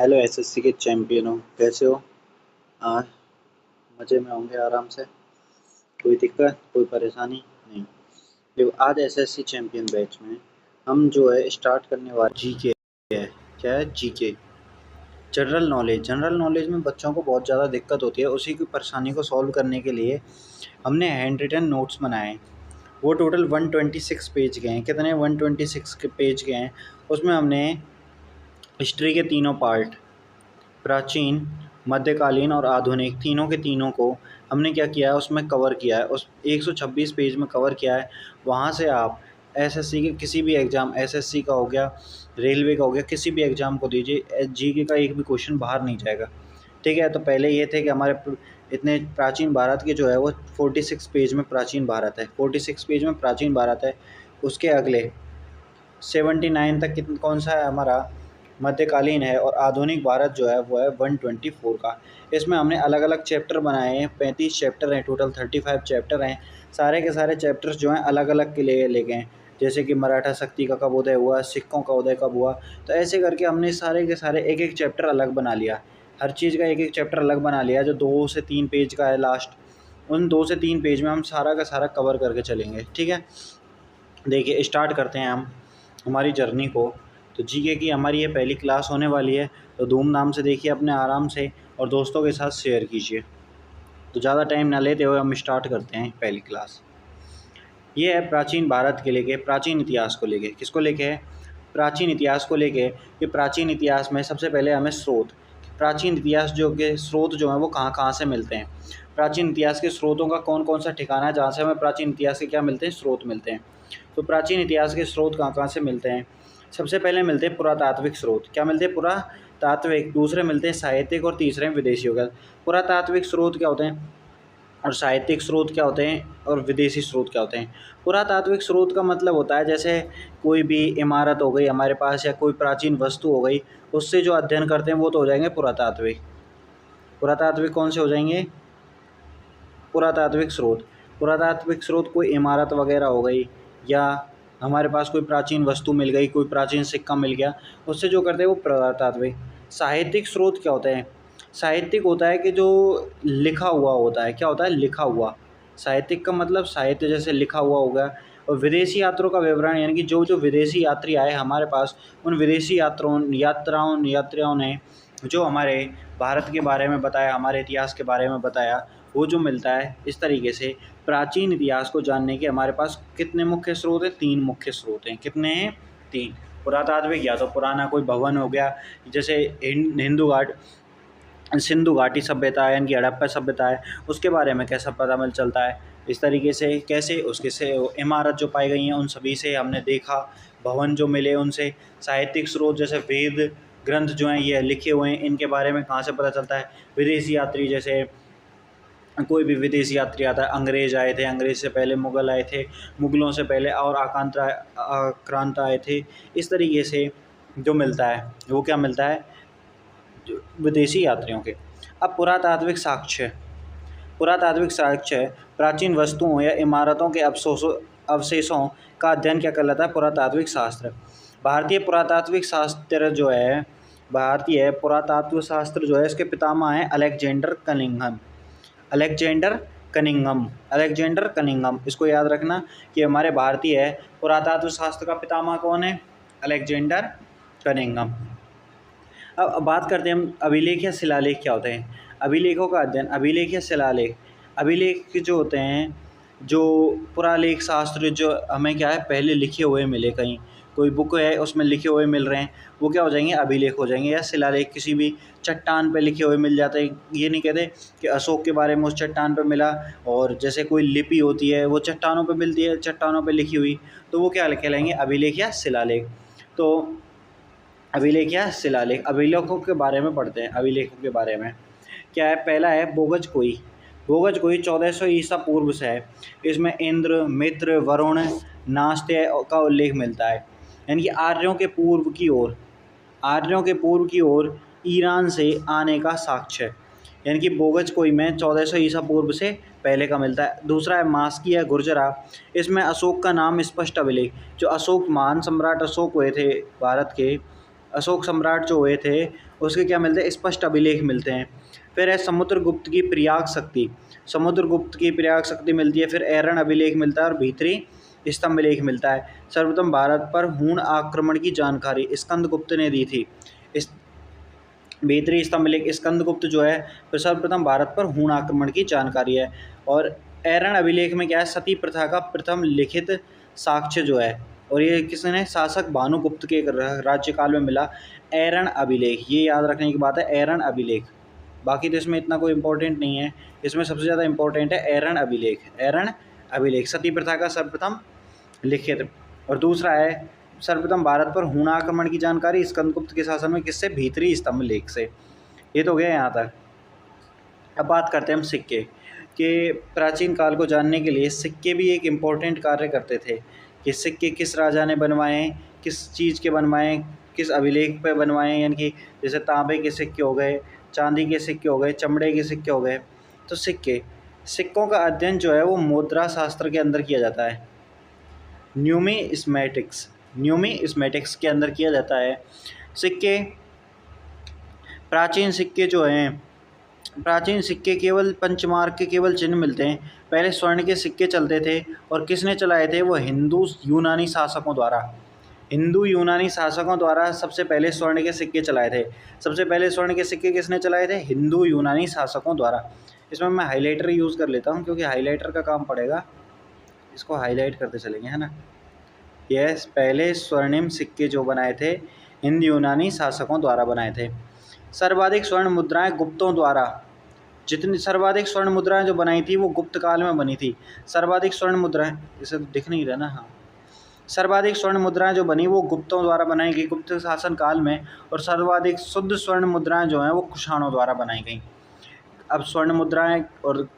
Hello SSC के champion हो, कैसे हो? आज मज़े में होंगे आराम से। कोई दिक्कत, कोई परेशानी नहीं। देखो, आज एसएससी चैंपियन बैच में हम जो है स्टार्ट करने वाले जीके है। क्या है? GK, general knowledge. General knowledge में बच्चों को बहुत ज़्यादा दिक्कत होती है। उसी की परेशानी को सॉल्व करने के लिए हमने हैंड रिटन नोट्स बनाए। वो टोटल 126 पेज के हैं। कितने? 126 के पेज के हैं। उसमें हमने हिस्ट्री के तीनों पार्ट, प्राचीन, मध्यकालीन और आधुनिक, तीनों के तीनों को हमने क्या किया है, उसमें कवर किया है। उस 126 पेज में कवर किया है। वहाँ से आप एसएससी के किसी भी एग्ज़ाम, एसएससी का हो गया, रेलवे का हो गया, किसी भी एग्ज़ाम को दीजिए, जीके का एक भी क्वेश्चन बाहर नहीं जाएगा। ठीक है? तो पहले ये थे कि हमारे इतने प्राचीन भारत के जो है वो 46 पेज में प्राचीन भारत है, 46 पेज में प्राचीन भारत है। उसके अगले 79 तक कौन सा है हमारा? मध्यकालीन है। और आधुनिक भारत जो है वो है 124 का। इसमें हमने अलग अलग चैप्टर बनाए हैं। 35 चैप्टर हैं टोटल, 35 चैप्टर हैं। सारे के सारे चैप्टर्स जो हैं अलग अलग के लिए लेके हैं। जैसे कि मराठा शक्ति का कब उदय हुआ, सिक्कों का उदय कब हुआ। तो ऐसे करके हमने सारे के सारे एक एक चैप्टर अलग बना लिया। हर चीज़ का एक एक चैप्टर अलग बना लिया। जो 2 से 3 पेज का है लास्ट, उन 2 से 3 पेज में हम सारा का सारा कवर करके चलेंगे। ठीक है? देखिए, स्टार्ट करते हैं हम हमारी जर्नी को। तो जीके की हमारी ये पहली क्लास होने वाली है। तो धूमधाम से देखिए अपने आराम से, और दोस्तों के साथ शेयर कीजिए। तो ज़्यादा टाइम ना लेते हुए हम स्टार्ट करते हैं पहली क्लास। ये है प्राचीन भारत के लेके, प्राचीन इतिहास को लेके। किसको लेके है? प्राचीन इतिहास को लेके। कि प्राचीन इतिहास में सबसे पहले हमें स्रोत, प्राचीन इतिहास जो के स्रोत जो हैं वो कहाँ कहाँ से मिलते हैं। प्राचीन इतिहास के स्रोतों का कौन कौन सा ठिकाना है जहाँ से हमें प्राचीन इतिहास के क्या मिलते हैं? स्रोत मिलते हैं। तो प्राचीन इतिहास के स्रोत कहाँ कहाँ से मिलते हैं? सबसे पहले मिलते हैं पुरातात्विक स्रोत। क्या मिलते हैं? पुरातात्विक। दूसरे मिलते हैं साहित्यिक, और तीसरे विदेशी हो गया। पुरातात्विक स्रोत क्या होते हैं, और साहित्यिक स्रोत क्या होते हैं, और विदेशी स्रोत क्या होते हैं? पुरातात्विक स्रोत का मतलब होता है जैसे कोई भी इमारत हो गई हमारे पास, या कोई प्राचीन वस्तु हो गई, उससे जो अध्ययन करते हैं वो तो हो जाएंगे पुरातात्विक। पुरातात्विक कौन से हो जाएंगे? पुरातात्विक स्रोत। पुरातात्विक स्रोत कोई इमारत वगैरह हो गई, या हमारे पास कोई प्राचीन वस्तु मिल गई, कोई प्राचीन सिक्का मिल गया, उससे जो करते हैं वो पुरातात्विक। साहित्यिक स्रोत क्या होते हैं? साहित्यिक होता है कि जो लिखा हुआ होता है। क्या होता है? लिखा हुआ। साहित्यिक का मतलब साहित्य जैसे लिखा हुआ होगा। और विदेशी यात्रियों का विवरण, यानी कि जो जो विदेशी यात्री आए हमारे पास, उन विदेशी यात्रियों ने जो हमारे भारत के बारे में बताया, हमारे इतिहास के बारे में बताया, वो जो मिलता है। इस तरीके से प्राचीन इतिहास को जानने के हमारे पास कितने मुख्य स्रोत हैं? 3 मुख्य स्रोत हैं। कितने हैं? 3। पुरातात्विक, या तो पुराना कोई भवन हो गया, जैसे हिंदू घाट, सिंधु घाटी सभ्यता है, यानी कि हड़प्पा सभ्यता है, उसके बारे में कैसा पता मिल चलता है। इस तरीके से कैसे उसके से इमारत जो पाई गई हैं उन सभी से हमने देखा, भवन जो मिले उनसे। साहित्यिक स्रोत जैसे वेद ग्रंथ जो हैं ये लिखे हुए हैं, इनके बारे में कहाँ से पता चलता है? विदेशी यात्री, जैसे कोई भी विदेशी यात्री आता है, अंग्रेज़ आए थे, अंग्रेज़ से पहले मुग़ल आए थे, मुग़लों से पहले और आक्रांत आए थे। इस तरीके से जो मिलता है वो क्या मिलता है? जो विदेशी यात्रियों के। अब पुरातात्विक साक्ष्य प्राचीन वस्तुओं या इमारतों के अवशेषों का अध्ययन क्या कहलाता है? पुरातात्विक शास्त्र। भारतीय पुरातात्विक शास्त्र जो है, भारतीय पुरातत्व शास्त्र जो है, इसके पितामह हैं अलेक्जेंडर कनिंघम। अलेक्जेंडर कनिंघम, इसको याद रखना कि हमारे भारतीय पुरातत्व शास्त्र का पितामह कौन है? Alexander Cunningham. अब बात करते हैं हम अभिलेख या शिलालेख क्या होते हैं। अभिलेखों का अध्ययन, अभिलेख या शिलालेख। अभिलेख जो होते हैं, जो पुरालेख शास्त्र जो हमें क्या है पहले लिखे हुए मिले, कहीं कोई बुक है उसमें लिखे हुए मिल रहे हैं, वो क्या हो जाएंगे? अभिलेख हो जाएंगे। या शिलालेख किसी भी चट्टान पे लिखे हुए मिल जाते हैं। ये नहीं कहते कि अशोक के बारे में उस चट्टान पे मिला, और जैसे कोई लिपि होती है वो चट्टानों पे मिलती है, चट्टानों पे लिखी हुई, तो वो क्या कहलाएंगे? अभिलेख या शिलालेख। तो अभिलेख या शिलालेख, अभिलेखों के बारे में पढ़ते हैं। अभिलेखों के बारे में क्या है? पहला है बोगज कोई। बोगज कोई 1400 ईसा पूर्व से है। इसमें इंद्र, मित्र, वरुण, नास्त्य का उल्लेख मिलता है, यानी कि आर्यों के पूर्व की ओर ईरान से आने का साक्ष्य है। यानी कि बोगज कोई में 1400 ईसा पूर्व से पहले का मिलता है। दूसरा है मास्किया गुर्जरा। इसमें अशोक का नाम स्पष्ट अभिलेख, जो अशोक, महान सम्राट अशोक हुए थे भारत के, अशोक सम्राट जो हुए थे उसके क्या मिलते हैं, स्पष्ट अभिलेख मिलते हैं। फिर है समुद्रगुप्त की प्रयाग शक्ति, समुद्रगुप्त की प्रयाग शक्ति मिलती है। फिर ऐरण अभिलेख मिलता है और भीतरी स्तंभ लेख मिलता है। सर्वप्रथम भारत पर हूण आक्रमण की जानकारी स्कंदगुप्त ने दी थी। इस भीतरी स्तंभ लेख स्कंदगुप्त जो है फिर सर्वप्रथम भारत पर हूण आक्रमण की जानकारी है। और ऐरण अभिलेख में क्या है, सती प्रथा का प्रथम लिखित साक्ष्य जो है, और ये किसने, शासक भानुगुप्त के राज्यकाल में मिला ऐरण अभिलेख। ये याद रखने की बात है, ऐरण अभिलेख। बाकी तो इसमें इतना कोई इंपॉर्टेंट नहीं है, इसमें सबसे ज़्यादा इंपॉर्टेंट है ऐरण अभिलेख। ऐरण अभिलेख सती प्रथा का सर्वप्रथम लिखित। और दूसरा है सर्वप्रथम भारत पर हूण आक्रमण की जानकारी स्कंदगुप्त के शासन में, किससे, भीतरी स्तंभ लेख से। ये तो गया यहाँ तक। अब बात करते हैं हम सिक्के के। प्राचीन काल को जानने के लिए सिक्के भी एक इम्पोर्टेंट कार्य करते थे कि सिक्के किस राजा ने बनवाए, किस चीज़ के बनवाए, किस अभिलेख पर बनवाए, यानी कि जैसे तांबे के सिक्के हो गए, चांदी के सिक्के हो गए, चमड़े के सिक्के हो गए। तो सिक्कों का अध्ययन जो है वो मुद्रा शास्त्र के अंदर किया जाता है, न्यूमिस्मेटिक्स के अंदर किया जाता है। सिक्के, प्राचीन सिक्के जो हैं, प्राचीन सिक्के केवल पंचमार्क के केवल चिन्ह मिलते हैं। पहले स्वर्ण के सिक्के चलते थे और किसने चलाए थे, वो हिंदू यूनानी शासकों द्वारा सबसे पहले स्वर्ण के सिक्के चलाए थे। सबसे पहले स्वर्ण के सिक्के किसने चलाए थे, हिंदू यूनानी शासकों द्वारा। इसमें मैं हाइलाइटर यूज़ कर लेता हूँ क्योंकि हाइलाइटर का काम पड़ेगा, इसको हाईलाइट करते चलेंगे, है ना। यस, पहले स्वर्णिम सिक्के जो बनाए थे हिंद यूनानी शासकों द्वारा बनाए थे। सर्वाधिक स्वर्ण मुद्राएं गुप्तों द्वारा, जितनी सर्वाधिक स्वर्ण मुद्राएं जो बनाई थी वो गुप्त काल में बनी थी। सर्वाधिक स्वर्ण मुद्राएं, इसे तो दिख नहीं रहा ना, हाँ, सर्वाधिक स्वर्ण मुद्राएं जो बनी वो गुप्तों द्वारा बनाई गई गुप्त शासन काल में। और सर्वाधिक शुद्ध स्वर्ण मुद्राएं जो हैं वो कुषाणों द्वारा बनाई गई। अब स्वर्ण मुद्राएं और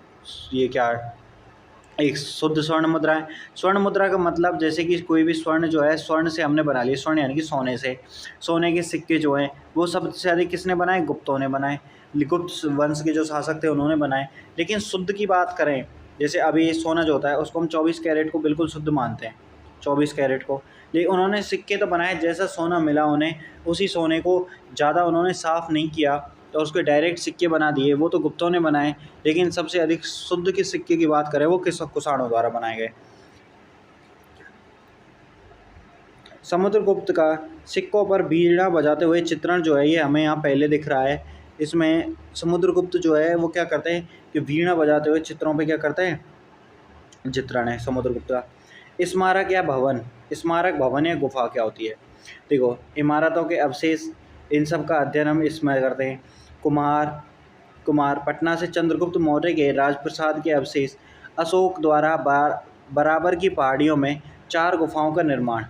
ये क्या है, एक शुद्ध स्वर्ण मुद्रा का मतलब जैसे कि कोई भी स्वर्ण जो है, स्वर्ण से हमने बना लिया, स्वर्ण यानी कि सोने से, सोने के सिक्के जो हैं वो सबसे अधिक किसने बनाए, गुप्तों ने बनाए। गुप्त वंश के जो शासक थे उन्होंने बनाए। लेकिन शुद्ध की बात करें, जैसे अभी ये सोना जो होता है उसको हम 24 कैरेट को बिल्कुल शुद्ध मानते हैं, 24 कैरेट को। लेकिन उन्होंने सिक्के तो बनाए, जैसा सोना मिला उन्हें उसी सोने को ज़्यादा उन्होंने साफ़ नहीं किया तो उसके डायरेक्ट सिक्के बना दिए, वो तो गुप्तों ने बनाए। लेकिन सबसे अधिक शुद्ध के सिक्के की बात करें वो कुषाणों द्वारा बनाए गए। समुद्रगुप्त का सिक्कों पर वीणा बजाते हुए चित्रण जो है ये हमें यहाँ पहले दिख रहा है। इसमें समुद्रगुप्त जो है वो क्या करते हैं कि वीणा बजाते हुए चित्रों पे क्या करते हैं, चित्रण है समुद्रगुप्त का। स्मारक या भवन, स्मारक भवन या गुफा क्या होती है, देखो इमारतों के अवशेष, इन सब का अध्ययन हम इसमें करते हैं। कुमार पटना से चंद्रगुप्त मौर्य के राजप्रसाद के अवशेष। अशोक द्वारा बराबर की पहाड़ियों में 4 गुफाओं का निर्माण।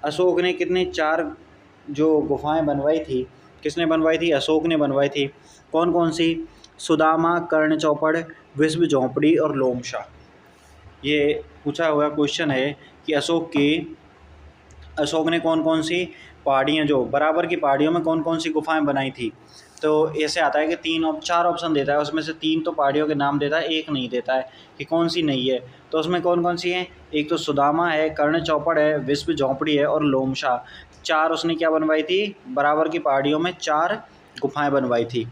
अशोक ने कितनी 4 जो गुफाएं बनवाई थी, किसने बनवाई थी, अशोक ने बनवाई थी। कौन कौन सी, सुदामा, कर्ण चौपड़, विश्व झोंपड़ी और लोमशा। ये पूछा हुआ क्वेश्चन है कि अशोक ने कौन कौन सी पहाड़ियाँ, जो बराबर की पहाड़ियों में कौन कौन सी गुफाएं बनाई थी। तो ऐसे आता है कि 4 ऑप्शन देता है, उसमें से 3 तो पहाड़ियों के नाम देता है, एक नहीं देता है कि कौन सी नहीं है। तो उसमें कौन कौन सी हैं, एक तो सुदामा है, कर्ण चौपड़ है, विश्व झोंपड़ी है और लोमशा। 4 उसने क्या बनवाई थी, बराबर की पहाड़ियों में 4 गुफाएँ बनवाई थी।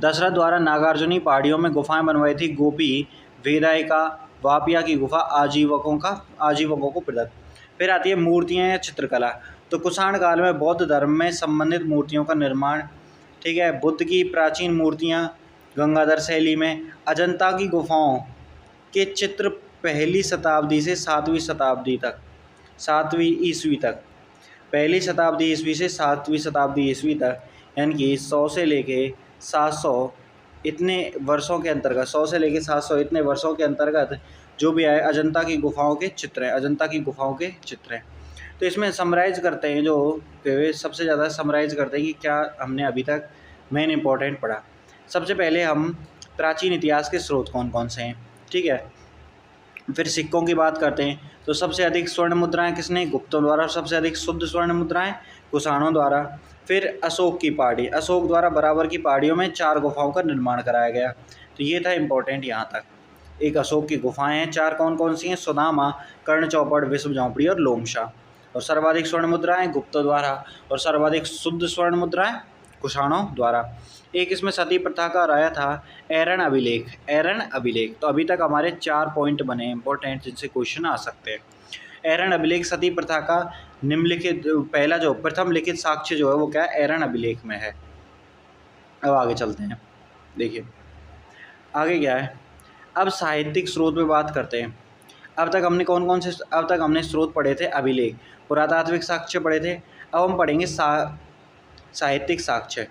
दशरथ द्वारा नागार्जुनी पहाड़ियों में गुफाएं बनवाई थी। गोपी, वेदायिका, वापिया की गुफा आजीवकों को प्रदत्त। फिर आती है मूर्तियां या चित्रकला। तो कुषाण काल में बौद्ध धर्म में संबंधित मूर्तियों का निर्माण, ठीक है। बुद्ध की प्राचीन मूर्तियां गंगाधर शैली में। अजंता की गुफाओं के चित्र 1वीं शताब्दी से 7वीं शताब्दी तक, 7वीं ईस्वी तक, 1ली शताब्दी ईस्वी से 7वीं शताब्दी ईस्वी तक, यानी कि 100 से लेके 700 इतने वर्षों के अंतर्गत, 100 से लेके 700 इतने वर्षों के अंतर्गत जो भी आए, अजंता की गुफाओं के चित्र हैं, अजंता की गुफाओं के चित्र हैं। तो इसमें समराइज करते हैं, जो सबसे ज़्यादा समराइज करते हैं कि क्या हमने अभी तक मेन इंपॉर्टेंट पढ़ा। सबसे पहले हम प्राचीन इतिहास के स्रोत कौन कौन से हैं, ठीक है। फिर सिक्कों की बात करते हैं, तो सबसे अधिक स्वर्ण मुद्राएं किसने, गुप्तों द्वारा। सबसे अधिक शुद्ध स्वर्ण मुद्राएं कुषाणों द्वारा। फिर अशोक की पहाड़ी, अशोक द्वारा बराबर की पहाड़ियों में 4 गुफाओं का निर्माण कराया गया। तो ये था इम्पोर्टेंट यहाँ तक। एक अशोक की गुफाएं हैं 4, कौन कौन सी हैं, सुदामा, कर्ण चौपड़, विश्व झोंपड़ी और लोमशा। और सर्वाधिक स्वर्ण मुद्राएं गुप्तों द्वारा, और सर्वाधिक शुद्ध स्वर्ण मुद्राएं कुषाणों द्वारा। एक इसमें सती प्रथा का आया था एरन अभिलेख। एरन अभिलेख, तो अभी तक हमारे 4 पॉइंट बने इंपॉर्टेंट जिनसे क्वेश्चन आ सकते हैं। एरन अभिलेख सती प्रथा का निम्नलिखित पहला जो प्रथम लिखित साक्ष्य जो है वो क्या है, एरन अभिलेख में है। अब आगे चलते हैं, देखिए आगे क्या है। अब साहित्यिक स्रोत में बात करते हैं। अब तक हमने स्रोत पढ़े थे, अभिलेख, पुरातात्विक साक्ष्य पढ़े थे। अब हम पढ़ेंगे साहित्यिक साक्ष्य।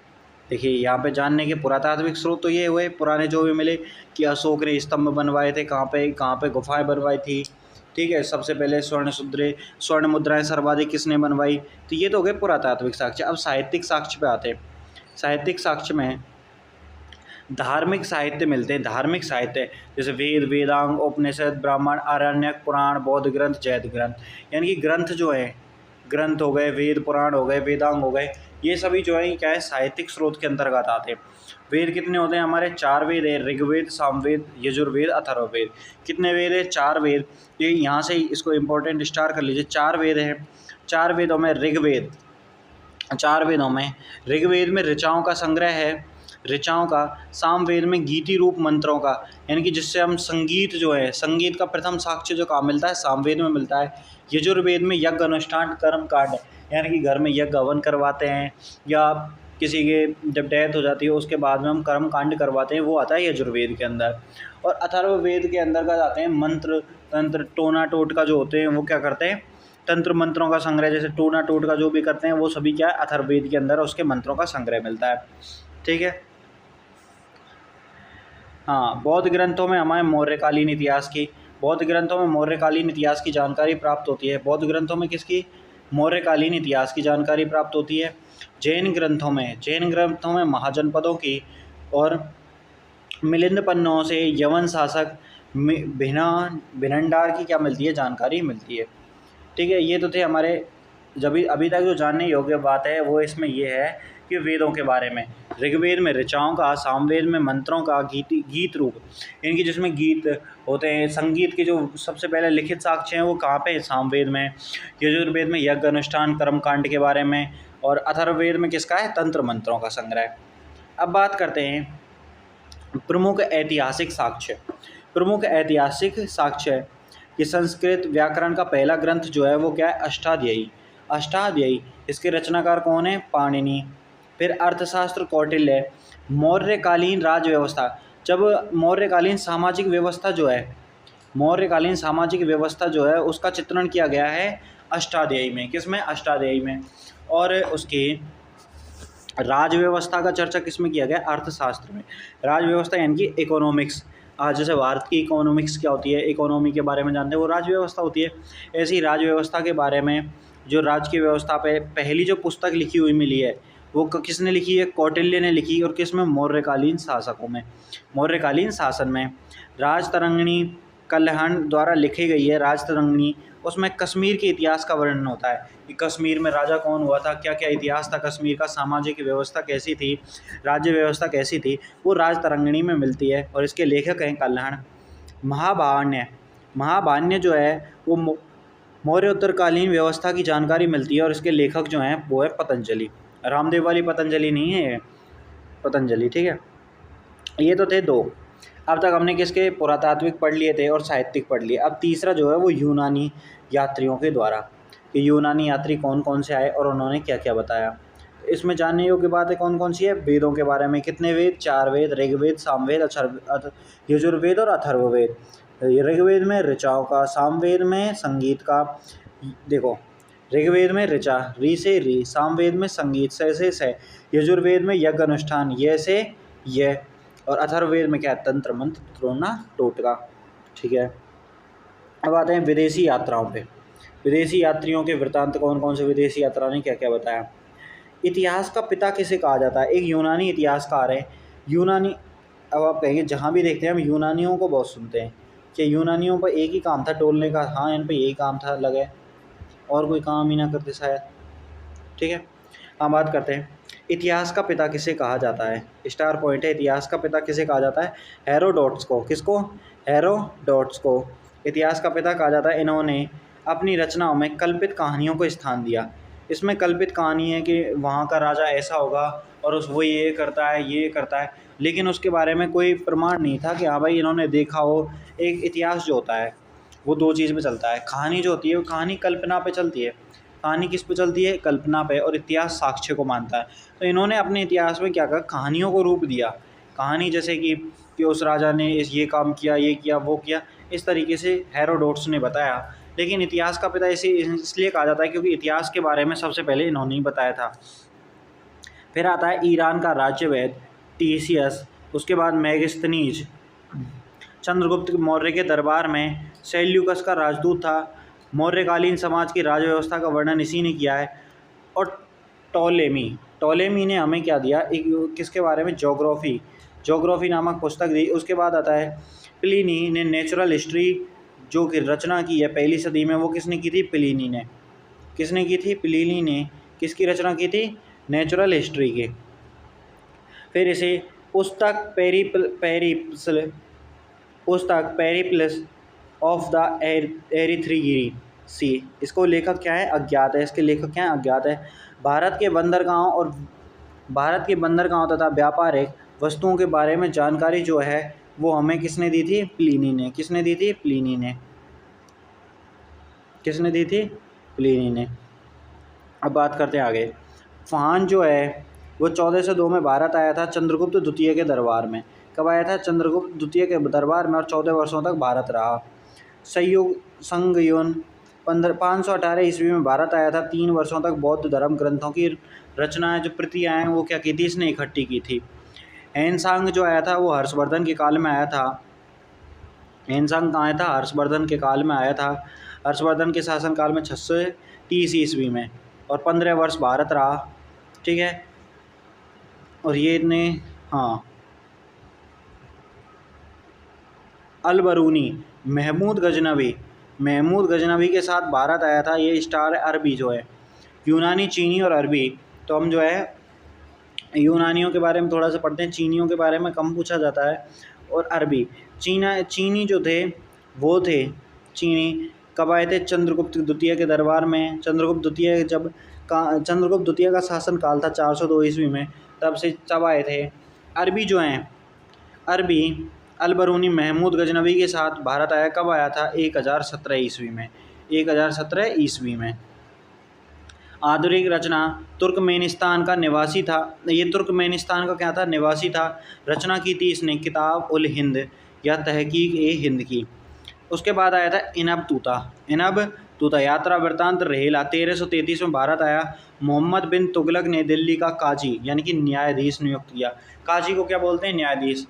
देखिए यहाँ पे जानने के पुरातात्विक स्रोत तो ये हुए पुराने जो भी मिले कि अशोक ने स्तंभ बनवाए थे, कहाँ पे गुफाएं बनवाई थी, ठीक है। सबसे पहले स्वर्ण मुद्राएं सर्वाधिक किसने बनवाई, तो ये तो हो गए पुरातात्विक साक्ष्य। अब साहित्यिक साक्ष्य पे आते हैं। साहित्यिक साक्ष्य में धार्मिक साहित्य मिलते हैं। धार्मिक साहित्य जैसे वेद, वेदांग, उपनिषद, ब्राह्मण, आरण्यक, पुराण, बौद्ध ग्रंथ, जैन ग्रंथ, यानी कि ग्रंथ जो है, ग्रंथ हो गए, वेद पुराण हो गए, वेदांग हो गए, ये सभी जो है क्या है, साहित्यिक स्रोत के अंतर्गत आते हैं। वेद कितने होते हैं हमारे, 4 वेद है, ऋग्वेद, सामवेद, यजुर्वेद, अथर्ववेद। कितने वेद है, 4 वेद। ये यहाँ से इसको इम्पोर्टेंट स्टार कर लीजिए, 4 वेद हैं। 4 वेदों में ऋग्वेद, 4 वेदों में ऋग्वेद में ऋचाओं का संग्रह है, ऋचाओं का। सामवेद में गीति रूप मंत्रों का, यानी कि जिससे हम संगीत जो है, संगीत का प्रथम साक्ष्य जो कहाँ मिलता है, सामवेद में मिलता है। यजुर्वेद में यज्ञ अनुष्ठान कर्म कांड, यानी कि घर में यज्ञ हवन करवाते हैं, या किसी के जब डेथ हो जाती है उसके बाद में हम कर्म कांड करवाते हैं, वो आता है यजुर्वेद के अंदर। और अथर्ववेद के अंतर्गत आते हैं मंत्र तंत्र टोना टोटका जो होते हैं, वो क्या करते हैं, तंत्र मंत्रों का संग्रह, जैसे टोना टोटका जो भी करते हैं वो सभी क्या है, अथर्ववेद के अंदर उसके मंत्रों का संग्रह मिलता है, ठीक है। हाँ, बौद्ध ग्रंथों में हमारे मौर्यकालीन इतिहास की, बौद्ध ग्रंथों में मौर्यकालीन इतिहास की जानकारी प्राप्त होती है। बौद्ध ग्रंथों में किसकी, मौर्यकालीन इतिहास की जानकारी प्राप्त होती है। जैन ग्रंथों में महाजनपदों की और मिलिंद पन्नों से यवन शासक भिनंडार की क्या मिलती है, जानकारी मिलती है, ठीक है। ये तो थे हमारे जब अभी तक जो जानने योग्य बात है वो इसमें ये है कि वेदों के बारे में, ऋग्वेद में ऋचाओं का, सामवेद में मंत्रों का, गीत रूप, इनकी जिसमें गीत होते हैं, संगीत के जो सबसे पहले लिखित साक्ष्य हैं वो कहाँ पे, सामवेद में। यजुर्वेद में यज्ञ अनुष्ठान कर्मकांड के बारे में, और अथर्ववेद में किसका है, तंत्र मंत्रों का संग्रह। अब बात करते हैं प्रमुख ऐतिहासिक साक्ष्य। प्रमुख ऐतिहासिक साक्ष्य कि संस्कृत व्याकरण का पहला ग्रंथ जो है वो क्या है, अष्टाध्यायी। अष्टाध्यायी, इसके रचनाकार कौन है, पाणिनि। फिर अर्थशास्त्र कौटिल्य। मौर्यकालीन राज व्यवस्था, जब मौर्यकालीन सामाजिक व्यवस्था जो है, मौर्यकालीन सामाजिक व्यवस्था जो है उसका चित्रण किया गया है अष्टाध्यायी में। किसमें, अष्टाध्यायी में। और उसकी राज व्यवस्था का चर्चा किसमें किया गया, अर्थशास्त्र में। राज व्यवस्था यानी कि इकोनॉमिक्स, आज जैसे भारत की इकोनॉमिक्स क्या होती है, इकोनॉमी के बारे में जानते हैं, वो राज व्यवस्था होती है। ऐसी राज व्यवस्था के बारे में, जो राज्य की व्यवस्था पे पहली जो पुस्तक लिखी हुई मिली है वो किसने लिखी है, कौटिल्य ने लिखी। और किसमें, मौर्यकालीन शासकों में, मौर्यकालीन शासन में। राजतरंगिणी कल्याण द्वारा लिखी गई है राजतरंगिणी। उसमें कश्मीर के इतिहास का वर्णन होता है कि कश्मीर में राजा कौन हुआ था, क्या क्या इतिहास था कश्मीर का, सामाजिक व्यवस्था कैसी थी, राज्य व्यवस्था कैसी थी, वो राजतरंगिणी में मिलती है। और इसके लेखक हैं कल्याण। महाभाण्य, महाभाण्य जो है वो मौर्योत्तरकालीन व्यवस्था की जानकारी मिलती है, और इसके लेखक जो हैं वो है पतंजलि। रामदेव वाली पतंजलि नहीं है, पतंजलि, ठीक है। ये तो थे 2। अब तक हमने किसके, पुरातात्विक पढ़ लिए थे और साहित्यिक पढ़ लिए। अब तीसरा जो है वो यूनानी यात्रियों के द्वारा, कि यूनानी यात्री कौन कौन से आए और उन्होंने क्या क्या बताया। इसमें जानने योग्य बातें कौन कौन सी है, वेदों के बारे में। कितने वेद, 4 वेद, ऋग्वेद, सामवेद, यजुर्वेद और अथर्ववेद। ऋग्वेद में ऋचाओं का, सामवेद में संगीत का। देखो, ऋग्वेद में ऋचा, री से री, सामवेद में संगीत, से, यजुर्वेद में यज्ञ अनुष्ठान, ये से ये, और अथर्ववेद में क्या है, तंत्र मंत्र टोना टोटका, ठीक है। अब आते हैं विदेशी यात्राओं पे। विदेशी यात्रियों के वृत्तांत, कौन कौन से विदेशी यात्रा ने क्या क्या बताया। इतिहास का पिता किसे कहा जाता है, एक यूनानी इतिहासकार है। यूनानी, अब आप कहेंगे जहाँ भी देखते हैं हम यूनानियों को बहुत सुनते हैं कि यूनानियों पर एक ही काम था टोलने का, हाँ इन पर यही काम था, लगे और कोई काम ही ना करते शायद, ठीक है। हम बात करते हैं इतिहास का पिता किसे कहा जाता है। स्टार पॉइंट है, इतिहास का पिता किसे कहा जाता है, हेरोडोटस को। किसको, हेरोडोटस को इतिहास का पिता कहा जाता है। इन्होंने अपनी रचनाओं में कल्पित कहानियों को स्थान दिया। इसमें कल्पित कहानी है कि वहाँ का राजा ऐसा होगा और वो ये करता है, ये करता है, लेकिन उसके बारे में कोई प्रमाण नहीं था कि हाँ भाई इन्होंने देखा हो। एक इतिहास जो होता है वो दो चीज़ पे चलता है। कहानी जो होती है वो कहानी कल्पना पे चलती है। कहानी किस पे चलती है? कल्पना पे। और इतिहास साक्ष्य को मानता है। तो इन्होंने अपने इतिहास में क्या कहा, कहानियों को रूप दिया। कहानी जैसे कि उस राजा ने ये काम किया, ये किया, वो किया, इस तरीके से हेरोडोटस ने बताया। लेकिन इतिहास का पिता इसे इसलिए कहा जाता है क्योंकि इतिहास के बारे में सबसे पहले इन्होंने ही बताया था। फिर आता है ईरान का राज्यवैद टीसियस, उसके बाद मैगस्थनीज चंद्रगुप्त मौर्य के दरबार में सेल्यूकस का राजदूत था। मौर्यकालीन समाज की राज व्यवस्था का वर्णन इसी ने किया है। और टोलेमी ने हमें क्या दिया, एक किसके बारे में, जोग्राफी नामक पुस्तक दी। उसके बाद आता है प्लिनी ने नेचुरल हिस्ट्री जो कि रचना की है पहली सदी में, वो किसने की थी? प्लिनी ने। किसने की थी? प्लिनी ने। किसकी रचना की थी? नेचुरल हिस्ट्री की। फिर इसे पुस्तक पेरिप्लस ऑफ द एरिथ्रीगिरी सी, इसको लेखक क्या है? अज्ञात है। इसके लेखक क्या है? अज्ञात है। भारत के बंदरगाहों तथा व्यापारिक वस्तुओं के बारे में जानकारी जो है वो हमें किसने दी थी? प्लिनी ने। किसने दी थी? प्लिनी ने। किसने दी थी? प्लिनी ने। अब बात करते हैं आगे। फान जो है वो 1402 में भारत आया था चंद्रगुप्त द्वितीय के दरबार में। कब आया था? चंद्रगुप्त द्वितीय के दरबार में, और 14 वर्षों तक भारत रहा। संगयुन 518 ईस्वी में भारत आया था। 3 वर्षों तक बौद्ध धर्म ग्रंथों की रचनाएं जो प्रतियां हैं वो क्या की थी? इसने इकट्ठी की थी। हैनसांग जो आया था वो हर्षवर्धन के काल में आया था। हैनसांग कहाँ आया था? हर्षवर्धन के काल में आया था। हर्षवर्धन के शासनकाल में 630 ईस्वी में, और 15 वर्ष भारत रहा। ठीक है। और ये इतने, हाँ, अलबरूनी महमूद गजनवी के साथ भारत आया था। ये स्टार अरबी जो है, यूनानी, चीनी और अरबी। तो हम जो है यूनानियों के बारे में थोड़ा सा पढ़ते हैं, चीनियों के बारे में कम पूछा जाता है। और अरबी, चीनी जो थे वो थे, चीनी कब आए थे? चंद्रगुप्त द्वितीय के दरबार में। चंद्रगुप्त द्वितीय का शासन काल था 402 ईस्वी में, तब से तब आए थे। अरबी जो हैं, अरबी अलबरूनी महमूद गजनवी के साथ भारत आया। कब आया था? 1017 ईस्वी में। 1017 ईस्वी में। आधुनिक रचना तुर्कमेनिस्तान का निवासी था। ये तुर्कमेनिस्तान का क्या था? निवासी था। रचना की थी इसने किताब उल हिंद या तहकीक ए हिंद की। उसके बाद आया था इनब तूता यात्रा वृत्तांत रहेला। 1333 में भारत आया। मोहम्मद बिन तुगलक ने दिल्ली का काजी यानी कि न्यायाधीश नियुक्त किया। काजी को क्या बोलते हैं? न्यायाधीश।